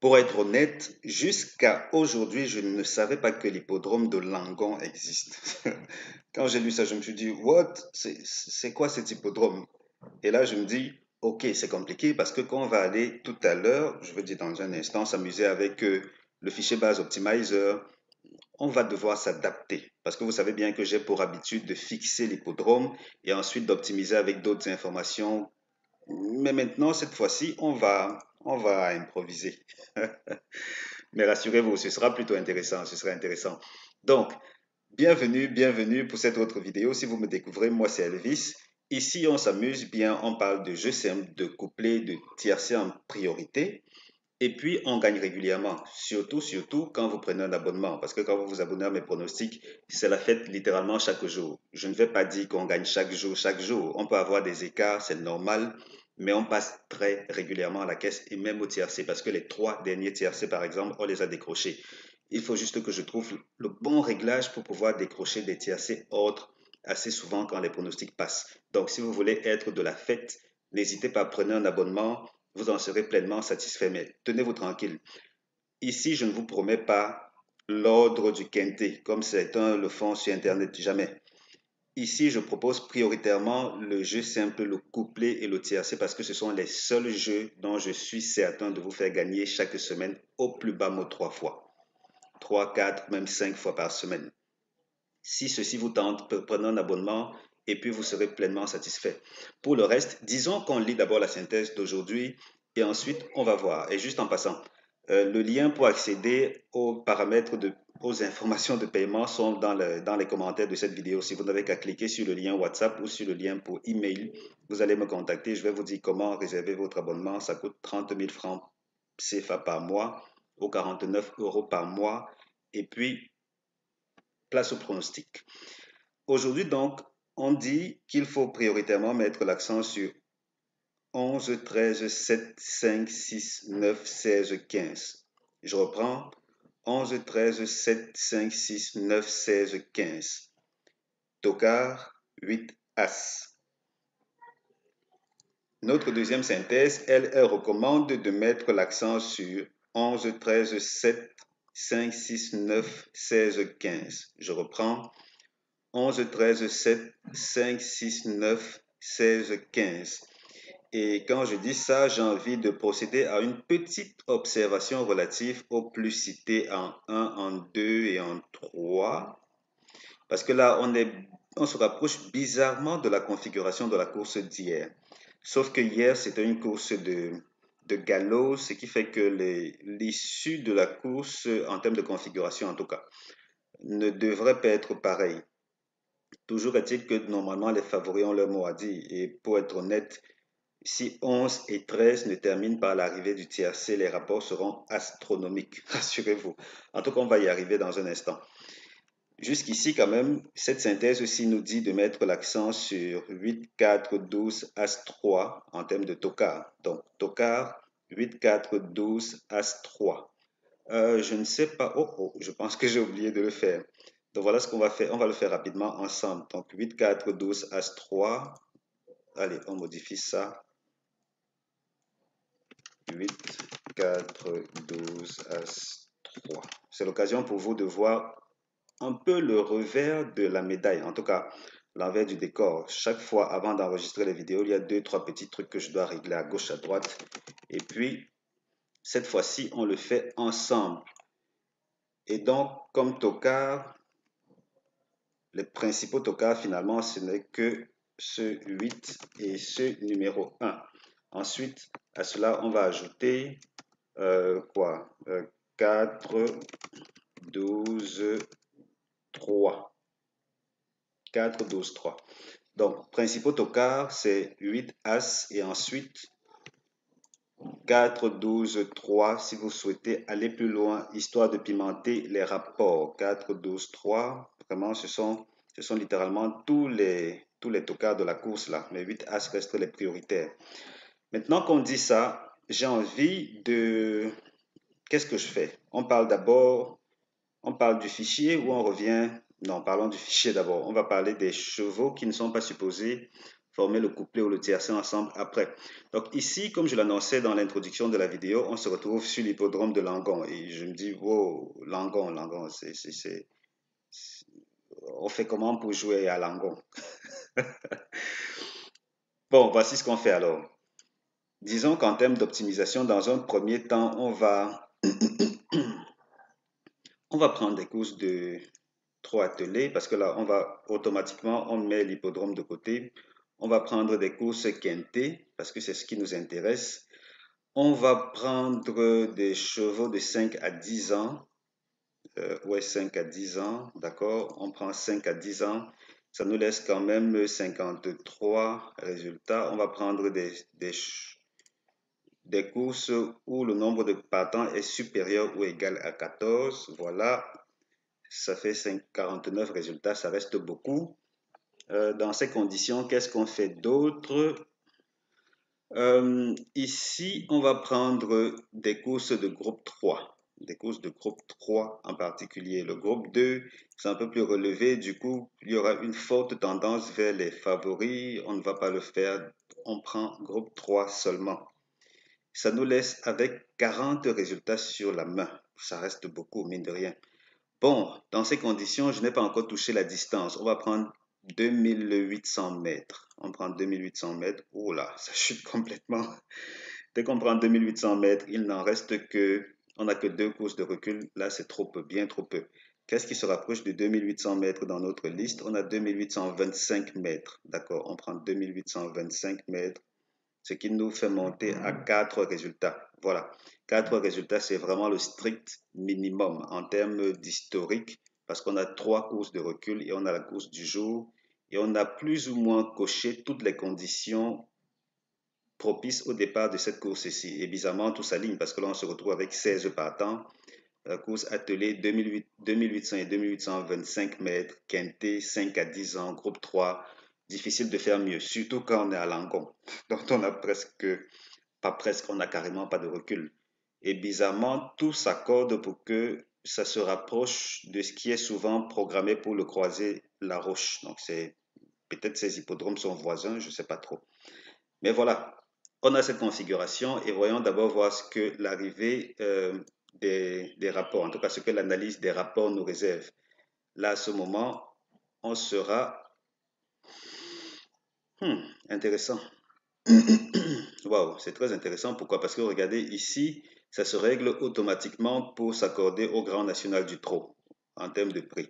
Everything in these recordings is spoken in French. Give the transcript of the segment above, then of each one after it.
Pour être honnête, jusqu'à aujourd'hui, je ne savais pas que l'hippodrome de Langon existe. Quand j'ai lu ça, je me suis dit, what? C'est quoi cet hippodrome? Et là, je me dis, ok, c'est compliqué parce que quand on va aller tout à l'heure, je veux dire dans un instant, s'amuser avec le fichier base optimizer, on va devoir s'adapter. Parce que vous savez bien que j'ai pour habitude de fixer l'hippodrome et ensuite d'optimiser avec d'autres informations. Mais maintenant, cette fois-ci, on va improviser. Mais rassurez-vous, ce sera plutôt intéressant, ce sera intéressant. Donc, bienvenue pour cette autre vidéo. Si vous me découvrez, moi c'est Elvis. Ici, on s'amuse bien, on parle de jeux simples, de couplets, de tiercés en priorité. Et puis, on gagne régulièrement, surtout quand vous prenez un abonnement. Parce que quand vous vous abonnez à mes pronostics, c'est la fête littéralement chaque jour. Je ne vais pas dire qu'on gagne chaque jour, chaque jour. On peut avoir des écarts, c'est normal, mais on passe très régulièrement à la caisse et même au tiercé. Parce que les 3 derniers tiercés, par exemple, on les a décrochés. Il faut juste que je trouve le bon réglage pour pouvoir décrocher des tiercés autres assez souvent quand les pronostics passent. Donc, si vous voulez être de la fête, n'hésitez pas à prendre un abonnement, vous en serez pleinement satisfait. Mais tenez-vous tranquille. Ici, je ne vous promets pas l'ordre du quintet, comme certains le font sur Internet, jamais. Ici, je propose prioritairement le jeu simple, le couplet et le tiercé parce que ce sont les seuls jeux dont je suis certain de vous faire gagner chaque semaine au plus bas mot 3 fois. 3, 4, même 5 fois par semaine. Si ceci vous tente, prenez un abonnement et puis vous serez pleinement satisfait. Pour le reste, disons qu'on lit d'abord la synthèse d'aujourd'hui et ensuite on va voir. Et juste en passant, le lien pour accéder aux paramètres aux informations de paiement sont dans les commentaires de cette vidéo. Si vous n'avez qu'à cliquer sur le lien WhatsApp ou sur le lien pour email, vous allez me contacter. Je vais vous dire comment réserver votre abonnement. Ça coûte 30 000 francs CFA par mois ou 49 euros par mois. Et puis, place au pronostic. Aujourd'hui, donc, on dit qu'il faut prioritairement mettre l'accent sur 11, 13, 7, 5, 6, 9, 16, 15. Je reprends. 11, 13, 7, 5, 6, 9, 16, 15. Tocard, 8, As. Notre deuxième synthèse, elle recommande de mettre l'accent sur 11, 13, 7, 5, 6, 9, 16, 15. Je reprends. 11, 13, 7, 5, 6, 9, 16, 15. Et quand je dis ça, j'ai envie de procéder à une petite observation relative aux plus cités en 1, en 2 et en 3. Parce que là, on se rapproche bizarrement de la configuration de la course d'hier. Sauf que hier, c'était une course de galop, ce qui fait que l'issue de la course, en termes de configuration en tout cas, ne devrait pas être pareille. Toujours est-il que normalement les favoris ont leur mot à dire. Et pour être honnête, si 11 et 13 ne terminent pas à l'arrivée du tiercé, les rapports seront astronomiques, rassurez-vous. En tout cas, on va y arriver dans un instant. Jusqu'ici, quand même, cette synthèse aussi nous dit de mettre l'accent sur 8, 4, 12, As 3 en termes de tocard. Donc, tocard, 8, 4, 12, As 3. Je ne sais pas. Je pense que j'ai oublié de le faire. Donc voilà ce qu'on va faire. On va le faire rapidement ensemble. Donc 8, 4, 12, As 3. Allez, on modifie ça. 8, 4, 12, As 3. C'est l'occasion pour vous de voir un peu le revers de la médaille. En tout cas, l'envers du décor. Chaque fois, avant d'enregistrer les vidéos, il y a 2-3 petits trucs que je dois régler à gauche, à droite. Et puis, cette fois-ci, on le fait ensemble. Et donc, comme tocard, les principaux tocards, finalement, ce n'est que ce 8 et ce numéro 1. Ensuite, à cela, on va ajouter 4, 12, 3. 4, 12, 3. Donc, principaux tocards, c'est 8 As et ensuite 4, 12, 3 si vous souhaitez aller plus loin, histoire de pimenter les rapports. 4, 12, 3. Vraiment, ce sont littéralement tous les tocards de la course là. Mais 8 As restent les prioritaires. Maintenant qu'on dit ça, j'ai envie de... Qu'est-ce que je fais? On parle du fichier ou on revient... Non, parlons du fichier d'abord. On va parler des chevaux qui ne sont pas supposés former le couplet ou le tiercé ensemble après. Donc ici, comme je l'annonçais dans l'introduction de la vidéo, on se retrouve sur l'hippodrome de Langon. Et je me dis, wow, Langon, Langon, on fait comment pour jouer à Langon? Bon, voici ce qu'on fait alors. Disons qu'en termes d'optimisation, dans un premier temps, on va prendre des courses de 3 attelés parce que là, on met l'hippodrome de côté. On va prendre des courses quintées parce que c'est ce qui nous intéresse. On va prendre des chevaux de 5 à 10 ans. Ouais, 5 à 10 ans, d'accord. On prend 5 à 10 ans. Ça nous laisse quand même 53 résultats. On va prendre des courses où le nombre de partants est supérieur ou égal à 14. Voilà, ça fait 49 résultats, ça reste beaucoup. Dans ces conditions, qu'est-ce qu'on fait d'autre? Ici, on va prendre des courses de groupe 3. Des courses de groupe 3 en particulier. Le groupe 2, c'est un peu plus relevé. Du coup, il y aura une forte tendance vers les favoris. On ne va pas le faire. On prend groupe 3 seulement. Ça nous laisse avec 40 résultats sur la main. Ça reste beaucoup, mine de rien. Bon, dans ces conditions, je n'ai pas encore touché la distance. On va prendre 2800 mètres. On prend 2800 mètres. Oh là, ça chute complètement. Dès qu'on prend 2800 mètres, il n'en reste que, on n'a que 2 courses de recul. Là, c'est trop peu, bien trop peu. Qu'est-ce qui se rapproche de 2800 mètres dans notre liste? On a 2825 mètres. D'accord, on prend 2825 mètres, ce qui nous fait monter à 4 résultats. Voilà, 4 résultats, c'est vraiment le strict minimum en termes d'historique, parce qu'on a 3 courses de recul et on a la course du jour, et on a plus ou moins coché toutes les conditions propices au départ de cette course-ci. Et bizarrement, tout s'aligne, parce que là, on se retrouve avec 16 partants, course attelée 2800 et 2825 mètres, quintet 5 à 10 ans, groupe 3. Difficile de faire mieux, surtout quand on est à Langon. Donc on a presque, pas presque, on a carrément pas de recul. Et bizarrement, tout s'accorde pour que ça se rapproche de ce qui est souvent programmé pour le croisé La Roche. Donc c'est peut-être ces hippodromes sont voisins, je ne sais pas trop. Mais voilà, on a cette configuration et voyons d'abord voir ce que l'arrivée des rapports, en tout cas ce que l'analyse des rapports nous réserve. Là, à ce moment, on sera intéressant. Waouh, c'est très intéressant. Pourquoi? Parce que regardez, ici, ça se règle automatiquement pour s'accorder au Grand National du Trot en termes de prix.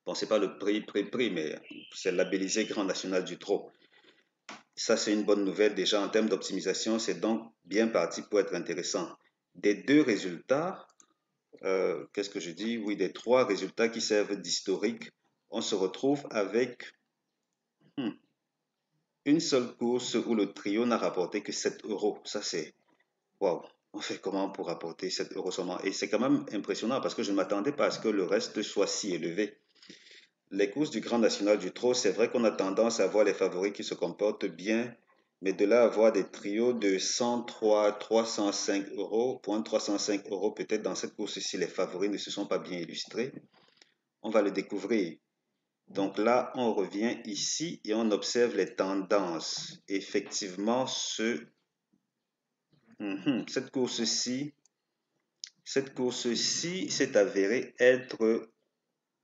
Bon, c'est pas le prix, mais c'est labellisé Grand National du Trot. Ça, c'est une bonne nouvelle déjà en termes d'optimisation. C'est donc bien parti pour être intéressant. Des 2 résultats, qu'est-ce que je dis? Oui, des 3 résultats qui servent d'historique, on se retrouve avec hmm, une seule course où le trio n'a rapporté que 7 euros. Ça, c'est waouh. On fait comment pour rapporter 7 euros seulement? Et c'est quand même impressionnant parce que je ne m'attendais pas à ce que le reste soit si élevé. Les courses du Grand National du Trot, c'est vrai qu'on a tendance à voir les favoris qui se comportent bien, mais de là à voir des trios de 103, 305 euros, pour un 305 euros, peut-être dans cette course-ci, les favoris ne se sont pas bien illustrés. On va le découvrir. Donc là, on revient ici et on observe les tendances. Effectivement, cette course-ci s'est avérée être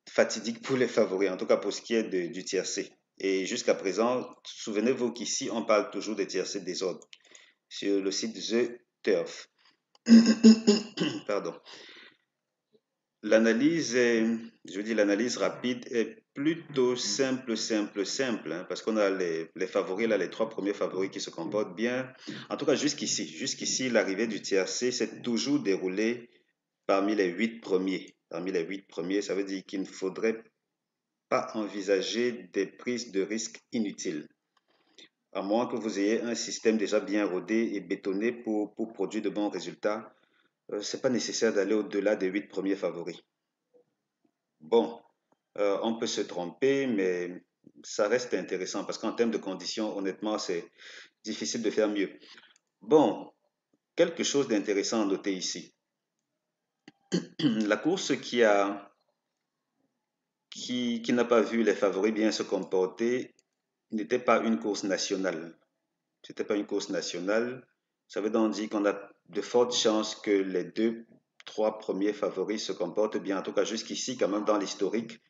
fatidique pour les favoris, en tout cas pour ce qui est du tiercé. Et jusqu'à présent, souvenez-vous qu'ici, on parle toujours des tiercés désordre sur le site The Turf. Pardon. L'analyse l'analyse rapide est plutôt simple, hein, parce qu'on a les favoris, là, les 3 premiers favoris qui se comportent bien. En tout cas, jusqu'ici, l'arrivée du tiercé s'est toujours déroulée parmi les 8 premiers. Parmi les 8 premiers, ça veut dire qu'il ne faudrait pas envisager des prises de risques inutiles, à moins que vous ayez un système déjà bien rodé et bétonné pour produire de bons résultats. Ce n'est pas nécessaire d'aller au-delà des 8 premiers favoris. Bon, on peut se tromper, mais ça reste intéressant parce qu'en termes de conditions, honnêtement, c'est difficile de faire mieux. Bon, quelque chose d'intéressant à noter ici. La course qui n'a pas vu les favoris bien se comporter n'était pas une course nationale. C'était pas une course nationale. Ça veut donc dire qu'on a de fortes chances que les deux, trois premiers favoris se comportent bien. En tout cas, jusqu'ici, quand même, dans l'historique,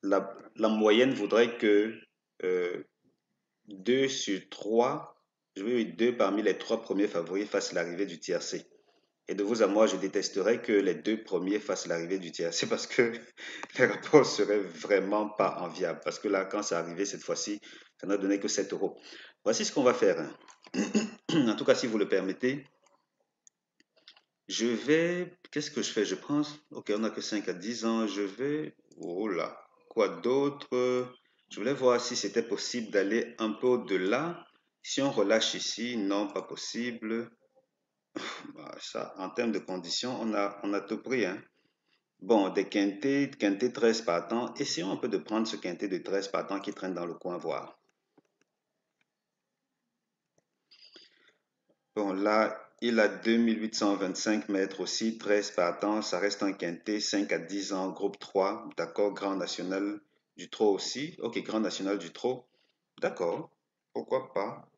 la moyenne voudrait que euh, 2 sur 3, je veux dire 2 parmi les 3 premiers favoris fassent l'arrivée du tiercé. Et de vous à moi, je détesterais que les 2 premiers fassent l'arrivée du tiercé parce que les rapports seraient vraiment pas enviables. Parce que là, quand c'est arrivé cette fois-ci, ça n'a donné que 7 euros. Voici ce qu'on va faire, hein. En tout cas, si vous le permettez, je vais. Qu'est-ce que je fais? Je prends. Ok, on n'a que 5 à 10 ans. Je vais. Oh là. Quoi d'autre? Je voulais voir si c'était possible d'aller un peu au-delà. Si on relâche ici, non, pas possible. Bah, ça, en termes de conditions, on a tout pris, hein. Bon, des quintés 13 partants. Essayons un peu de prendre ce quintet de 13 partants qui traîne dans le coin, voir. Bon, là, il a 2825 mètres aussi, 13 partants, ça reste un quintet, 5 à 10 ans, groupe 3, d'accord, Grand National du Trot aussi, ok, Grand National du Trot, d'accord, pourquoi pas.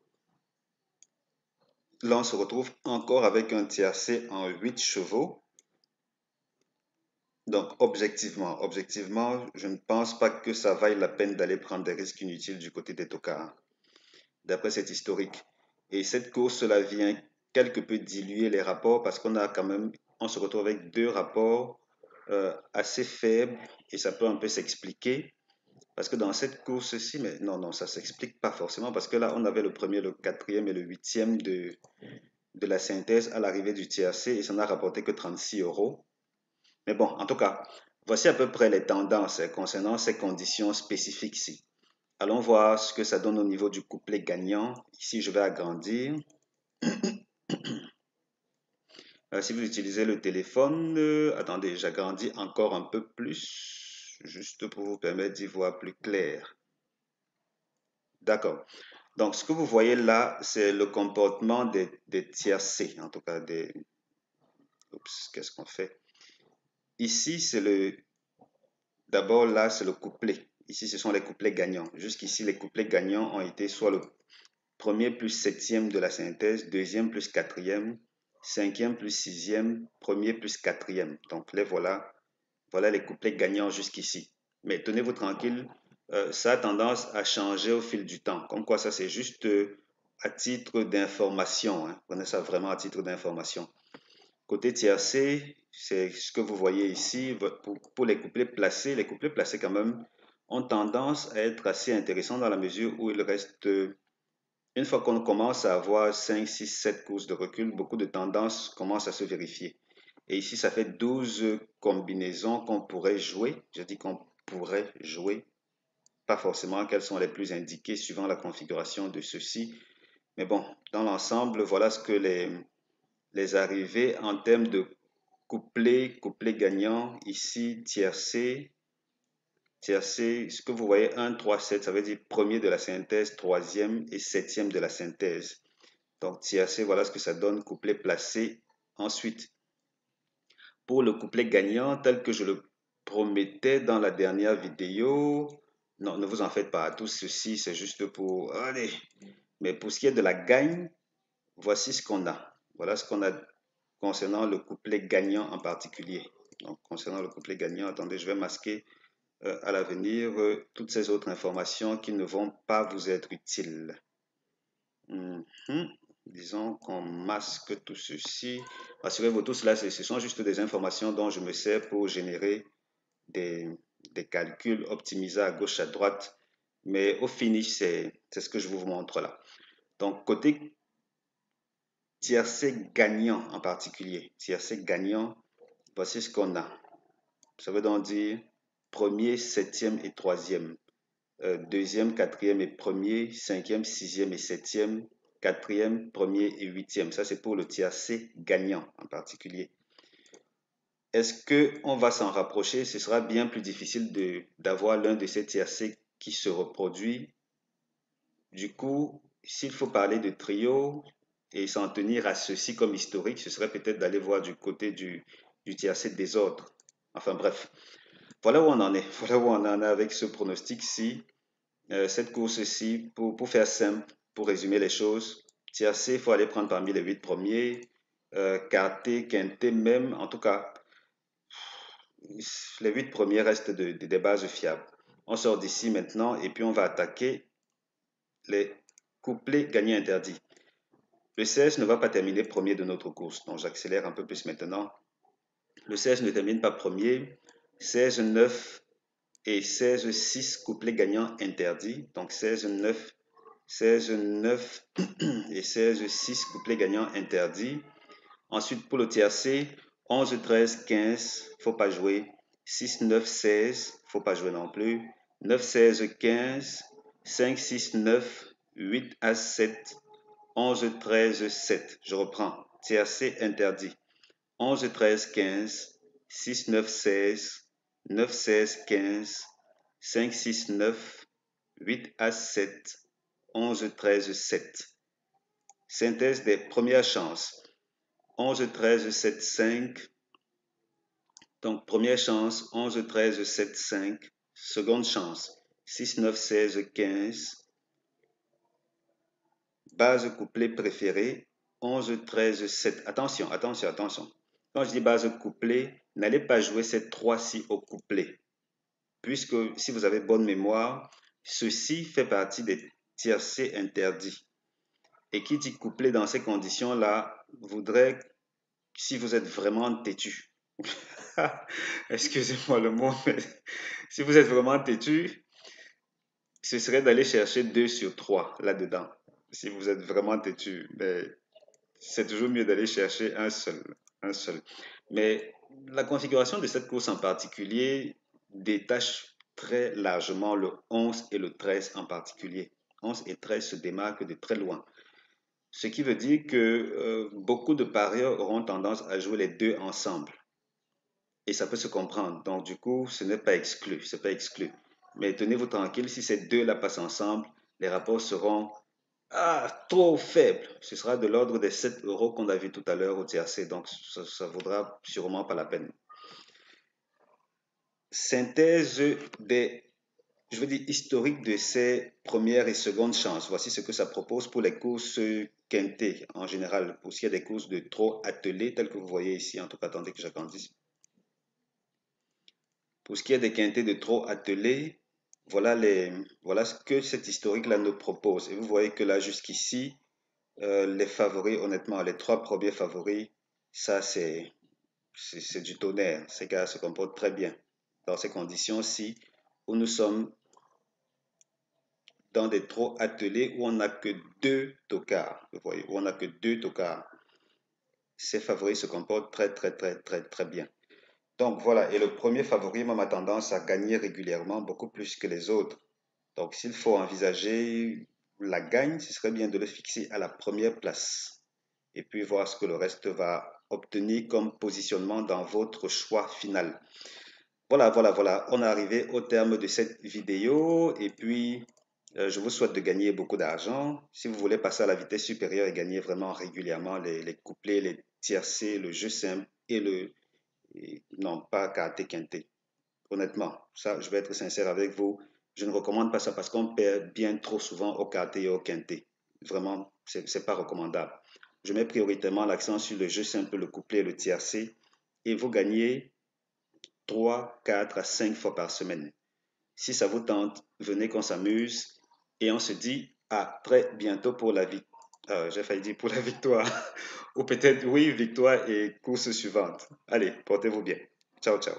Là, on se retrouve encore avec un tiercé en 8 chevaux, donc objectivement, je ne pense pas que ça vaille la peine d'aller prendre des risques inutiles du côté des tocards, d'après cet historique. Et cette course, cela vient quelque peu diluer les rapports parce qu'on a quand même, on se retrouve avec deux rapports assez faibles et ça peut un peu s'expliquer parce que dans cette course-ci, mais non, non, ça s'explique pas forcément parce que là, on avait le premier, le quatrième et le huitième de la synthèse à l'arrivée du TRC et ça n'a rapporté que 36 euros. Mais bon, en tout cas, voici à peu près les tendances concernant ces conditions spécifiques-ci. Allons voir ce que ça donne au niveau du couplet gagnant. Ici, je vais agrandir. Si vous utilisez le téléphone, attendez, j'agrandis encore un peu plus, juste pour vous permettre d'y voir plus clair. D'accord. Donc, ce que vous voyez là, c'est le comportement des tiercés, en tout cas des... Oups, qu'est-ce qu'on fait? Ici, c'est le... D'abord, là, c'est le couplet. Ici, ce sont les couplets gagnants. Jusqu'ici, les couplets gagnants ont été soit le premier plus septième de la synthèse, deuxième plus quatrième, cinquième plus sixième, premier plus quatrième. Donc, les voilà. Voilà les couplets gagnants jusqu'ici. Mais tenez-vous tranquille, ça a tendance à changer au fil du temps. Comme quoi, ça, c'est juste à titre d'information, hein. Prenez ça vraiment à titre d'information. Côté tiercé, c'est ce que vous voyez ici. Pour les couplets placés quand même ont tendance à être assez intéressants dans la mesure où il reste, une fois qu'on commence à avoir 5, 6, 7 courses de recul, beaucoup de tendances commencent à se vérifier. Et ici, ça fait 12 combinaisons qu'on pourrait jouer. Je dis qu'on pourrait jouer, pas forcément quelles sont les plus indiquées suivant la configuration de ceux-ci. Mais bon, dans l'ensemble, voilà ce que les arrivées en termes de couplet gagnant, ici, tiercé, tiercé, ce que vous voyez, 1, 3, 7, ça veut dire premier de la synthèse, troisième et septième de la synthèse. Donc, tiercé, voilà ce que ça donne, couplet placé. Ensuite, pour le couplet gagnant, tel que je le promettais dans la dernière vidéo, non, ne vous en faites pas, tout ceci, c'est juste pour... Allez, mais pour ce qui est de la gagne, voici ce qu'on a. Voilà ce qu'on a concernant le couplet gagnant en particulier. Donc, concernant le couplet gagnant, attendez, je vais masquer à l'avenir toutes ces autres informations qui ne vont pas vous être utiles. Disons qu'on masque tout ceci. Rassurez-vous, tout cela, ce sont juste des informations dont je me sers pour générer des, des calculs optimisés à gauche, à droite. Mais au finish, c'est ce que je vous montre là. Donc, côté tiercé gagnant en particulier, tiercé gagnant, voici ce qu'on a. Ça veut donc dire premier, septième et troisième. Deuxième, quatrième et premier, cinquième, sixième et septième, quatrième, premier et huitième. Ça, c'est pour le tiercé gagnant en particulier. Est-ce qu'on va s'en rapprocher? Ce sera bien plus difficile d'avoir l'un de ces tiercés qui se reproduit. Du coup, s'il faut parler de trio et s'en tenir à ceci comme historique, ce serait peut-être d'aller voir du côté du tiercé des ordres. Enfin bref, voilà où on en est. Voilà où on en est avec ce pronostic-ci. Cette course-ci, pour faire simple, pour résumer les choses, tiercé, il faut aller prendre parmi les 8 premiers, quarté, quinté même, en tout cas, les 8 premiers restent des bases fiables. On sort d'ici maintenant et puis on va attaquer les couplets gagnés interdits. Le 16 ne va pas terminer premier de notre course, donc j'accélère un peu plus maintenant. Le 16 ne termine pas premier. 16-9 et 16-6 couplets gagnants interdits. Donc 16-9, 16-9 et 16-6 couplets gagnants interdits. Ensuite, pour le tiercé, 11-13-15, faut pas jouer. 6-9-16, faut pas jouer non plus. 9-16-15, 5-6-9, 8-7, 11-13-7. Je reprends. Tiercé interdit. 11-13-15, 6-9-16, 9-16-15, 5-6-9, 8-7, 11-13-7. Synthèse des premières chances. 11-13-7-5. Donc, première chance, 11-13-7-5. Seconde chance, 6-9-16-15. Base couplet préférée, 11-13-7. Attention, attention, attention. Quand je dis base couplet, n'allez pas jouer ces trois-ci au couplet. Puisque si vous avez bonne mémoire, ceci fait partie des tiercés interdits. Et qui dit couplet dans ces conditions-là voudrait, si vous êtes vraiment têtu, excusez-moi le mot, mais si vous êtes vraiment têtu, ce serait d'aller chercher 2 sur 3 là-dedans. Si vous êtes vraiment têtu, mais c'est toujours mieux d'aller chercher un seul, un seul. Mais la configuration de cette course en particulier détache très largement le 11 et le 13 en particulier. 11 et 13 se démarquent de très loin. Ce qui veut dire que beaucoup de parieurs auront tendance à jouer les deux ensemble. Et ça peut se comprendre. Donc, du coup, ce n'est pas exclu. C'est pas exclu. Mais tenez-vous tranquille, si ces deux-là passent ensemble, les rapports seront trop faibles. Ce sera de l'ordre des 7 euros qu'on a vu tout à l'heure au TRC. Donc, ça ne vaudra sûrement pas la peine. Synthèse des, je veux dire, historique de ces premières et secondes chances. Voici ce que ça propose pour les courses quintées en général, pour ce qui est des courses de trop attelées, telles que vous voyez ici. En tout cas, attendez que j'agrandisse. Pour ce qui est des quintés de trop attelés, voilà ce que cet historique-là nous propose. Et vous voyez que là, jusqu'ici, les favoris, honnêtement, les trois premiers favoris, ça, c'est du tonnerre. Ces gars se comportent très bien dans ces conditions-ci où nous sommes dans des trop attelés où on n'a que deux tocards. Vous voyez, où on n'a que deux tocards. Ces favoris se comportent très bien. Donc voilà, et le premier favori même a tendance à gagner régulièrement beaucoup plus que les autres. Donc s'il faut envisager la gagne, ce serait bien de le fixer à la première place et puis voir ce que le reste va obtenir comme positionnement dans votre choix final. Voilà, on est arrivé au terme de cette vidéo et puis je vous souhaite de gagner beaucoup d'argent. Si vous voulez passer à la vitesse supérieure et gagner vraiment régulièrement les couplets, les tiercés, le jeu simple et non, pas quarté quinté. Honnêtement, ça, je vais être sincère avec vous. Je ne recommande pas ça parce qu'on perd bien trop souvent au quarté et au quinté. Vraiment, c'est pas recommandable. Je mets prioritairement l'accent sur le jeu simple, le couplet et le tiercé. Et vous gagnez 3, 4 à 5 fois par semaine. Si ça vous tente, venez qu'on s'amuse et on se dit à très bientôt pour la victoire. J'ai failli dire pour la victoire. Ou peut-être oui, victoire et course suivante. Allez, portez-vous bien. Ciao, ciao.